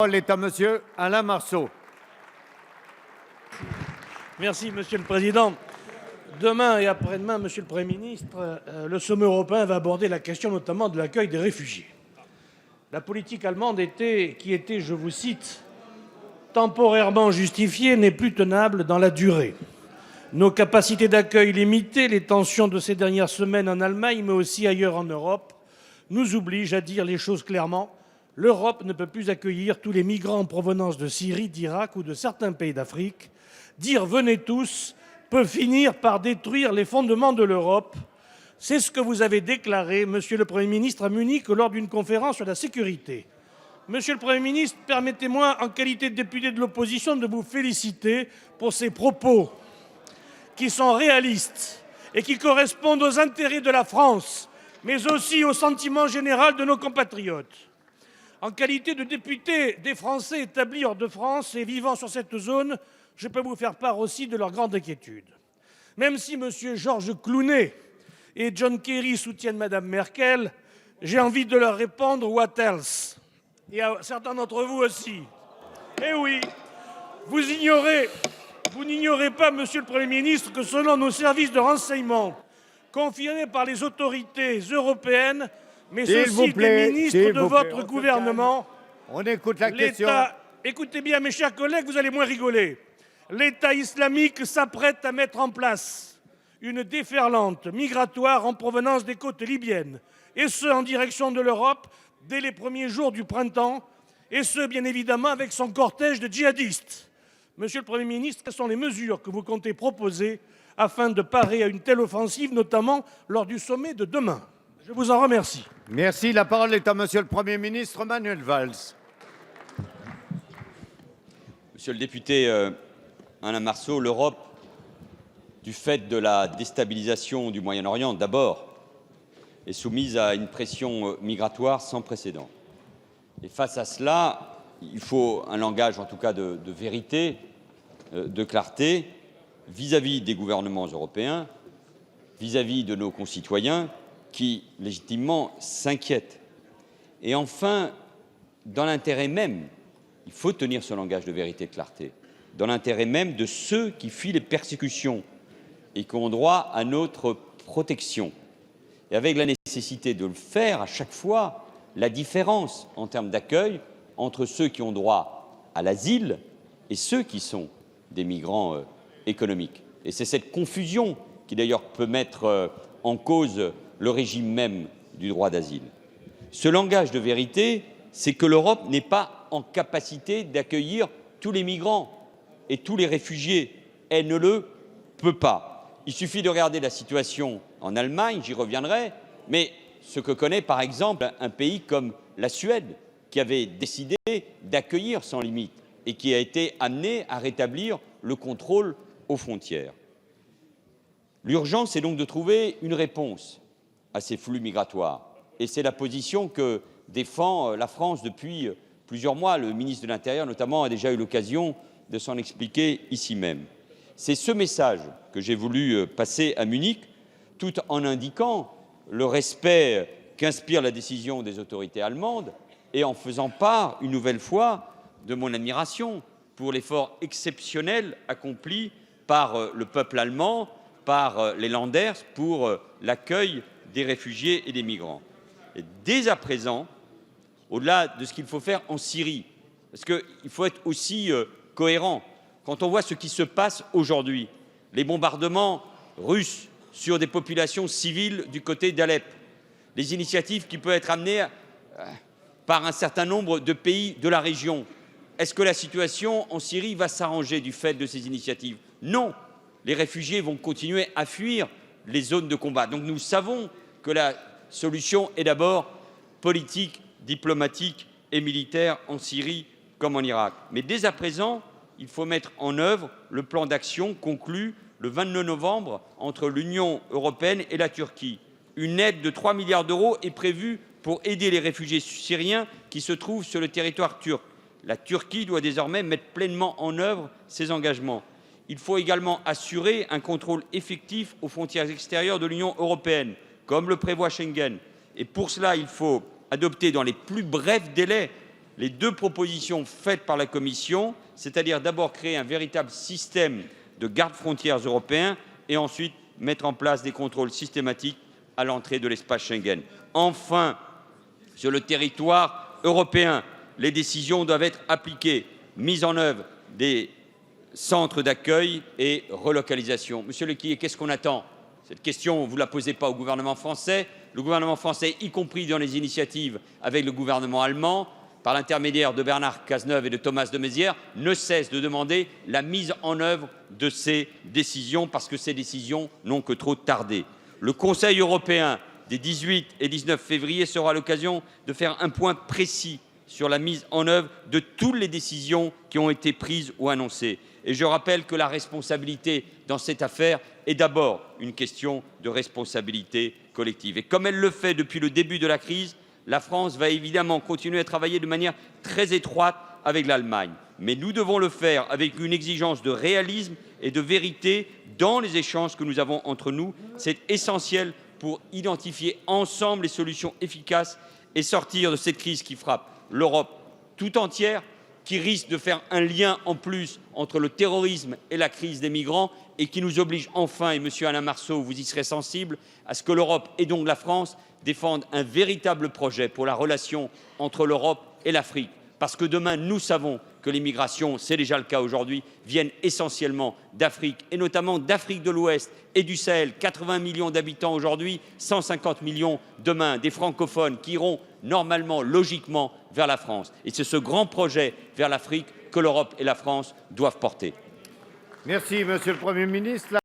La parole est à Monsieur Alain Marceau. Merci, Monsieur le Président. Demain et après-demain, Monsieur le Premier ministre, le sommet européen va aborder la question notamment de l'accueil des réfugiés. La politique allemande qui était, je vous cite, temporairement justifiée, n'est plus tenable dans la durée. Nos capacités d'accueil limitées, les tensions de ces dernières semaines en Allemagne, mais aussi ailleurs en Europe, nous obligent à dire les choses clairement. L'Europe ne peut plus accueillir tous les migrants en provenance de Syrie, d'Irak ou de certains pays d'Afrique. Dire « venez tous » peut finir par détruire les fondements de l'Europe. C'est ce que vous avez déclaré, Monsieur le Premier ministre, à Munich lors d'une conférence sur la sécurité. Monsieur le Premier ministre, permettez-moi, en qualité de député de l'opposition, de vous féliciter pour ces propos qui sont réalistes et qui correspondent aux intérêts de la France, mais aussi au sentiment général de nos compatriotes. En qualité de député des Français établis hors de France et vivant sur cette zone, je peux vous faire part aussi de leur grande inquiétude. Même si M. Georges Clooney et John Kerry soutiennent Mme Merkel, j'ai envie de leur répondre « what else ?» Et à certains d'entre vous aussi. Eh oui, vous n'ignorez pas, Monsieur le Premier ministre, que selon nos services de renseignement, confirmés par les autorités européennes, mais aussi des ministres de votre gouvernement, on écoute la question. Écoutez bien, mes chers collègues, vous allez moins rigoler. L'État islamique s'apprête à mettre en place une déferlante migratoire en provenance des côtes libyennes, et ce, en direction de l'Europe, dès les premiers jours du printemps, et ce, bien évidemment, avec son cortège de djihadistes. Monsieur le Premier ministre, quelles sont les mesures que vous comptez proposer afin de parer à une telle offensive, notamment lors du sommet de demain? Je vous en remercie. Merci. La parole est à Monsieur le Premier ministre Manuel Valls. Monsieur le député Alain Marceau, l'Europe, du fait de la déstabilisation du Moyen-Orient d'abord, est soumise à une pression migratoire sans précédent. Et face à cela, il faut un langage en tout cas de vérité, de clarté, vis-à-vis des gouvernements européens, vis-à-vis de nos concitoyens qui, légitimement, s'inquiètent. Et enfin, dans l'intérêt même, il faut tenir ce langage de vérité et de clarté, dans l'intérêt même de ceux qui fuient les persécutions et qui ont droit à notre protection. Et avec la nécessité de le faire à chaque fois, la différence en termes d'accueil entre ceux qui ont droit à l'asile et ceux qui sont des migrants économiques. Et c'est cette confusion qui d'ailleurs peut mettre en cause le régime même du droit d'asile. Ce langage de vérité, c'est que l'Europe n'est pas en capacité d'accueillir tous les migrants et tous les réfugiés. Elle ne le peut pas. Il suffit de regarder la situation en Allemagne, j'y reviendrai, mais ce que connaît par exemple un pays comme la Suède, qui avait décidé d'accueillir sans limite et qui a été amené à rétablir le contrôle aux frontières. L'urgence est donc de trouver une réponse à ces flux migratoires. Et c'est la position que défend la France depuis plusieurs mois. Le ministre de l'Intérieur, notamment, a déjà eu l'occasion de s'en expliquer ici même. C'est ce message que j'ai voulu passer à Munich, tout en indiquant le respect qu'inspire la décision des autorités allemandes et en faisant part, une nouvelle fois, de mon admiration pour l'effort exceptionnel accompli par le peuple allemand, par les Länder, pour l'accueil des réfugiés et des migrants. Et dès à présent, au-delà de ce qu'il faut faire en Syrie, parce qu'il faut être aussi cohérent, quand on voit ce qui se passe aujourd'hui, les bombardements russes sur des populations civiles du côté d'Alep, les initiatives qui peuvent être amenées par un certain nombre de pays de la région, est-ce que la situation en Syrie va s'arranger du fait de ces initiatives? Non, les réfugiés vont continuer à fuir les zones de combat. Donc nous savons que la solution est d'abord politique, diplomatique et militaire en Syrie comme en Irak. Mais dès à présent, il faut mettre en œuvre le plan d'action conclu le 29 novembre entre l'Union européenne et la Turquie. Une aide de 3 milliards d'euros est prévue pour aider les réfugiés syriens qui se trouvent sur le territoire turc. La Turquie doit désormais mettre pleinement en œuvre ses engagements. Il faut également assurer un contrôle effectif aux frontières extérieures de l'Union européenne, comme le prévoit Schengen. Et pour cela, il faut adopter dans les plus brefs délais les deux propositions faites par la Commission, c'est-à-dire d'abord créer un véritable système de garde-frontières européen et ensuite mettre en place des contrôles systématiques à l'entrée de l'espace Schengen. Enfin, sur le territoire européen, les décisions doivent être appliquées, mise en œuvre des centres d'accueil et relocalisation. Monsieur Lequier, qu'est-ce qu'on attend? Cette question, vous ne la posez pas au gouvernement français. Le gouvernement français, y compris dans les initiatives avec le gouvernement allemand, par l'intermédiaire de Bernard Cazeneuve et de Thomas de Maizière, ne cesse de demander la mise en œuvre de ces décisions parce que ces décisions n'ont que trop tardé. Le Conseil européen des 18 et 19 février sera l'occasion de faire un point précis sur la mise en œuvre de toutes les décisions qui ont été prises ou annoncées. Et je rappelle que la responsabilité dans cette affaire est d'abord une question de responsabilité collective. Et comme elle le fait depuis le début de la crise, la France va évidemment continuer à travailler de manière très étroite avec l'Allemagne. Mais nous devons le faire avec une exigence de réalisme et de vérité dans les échanges que nous avons entre nous. C'est essentiel pour identifier ensemble les solutions efficaces et sortir de cette crise qui frappe l'Europe tout entière, qui risque de faire un lien en plus entre le terrorisme et la crise des migrants et qui nous oblige enfin, et Monsieur Alain Marceau, vous y serez sensible, à ce que l'Europe et donc la France défendent un véritable projet pour la relation entre l'Europe et l'Afrique. Parce que demain, nous savons que les migrations, c'est déjà le cas aujourd'hui, viennent essentiellement d'Afrique, et notamment d'Afrique de l'Ouest et du Sahel. 80 millions d'habitants aujourd'hui, 150 millions demain, des francophones qui iront normalement, logiquement, vers la France. Et c'est ce grand projet vers l'Afrique que l'Europe et la France doivent porter. Merci, Monsieur le Premier ministre.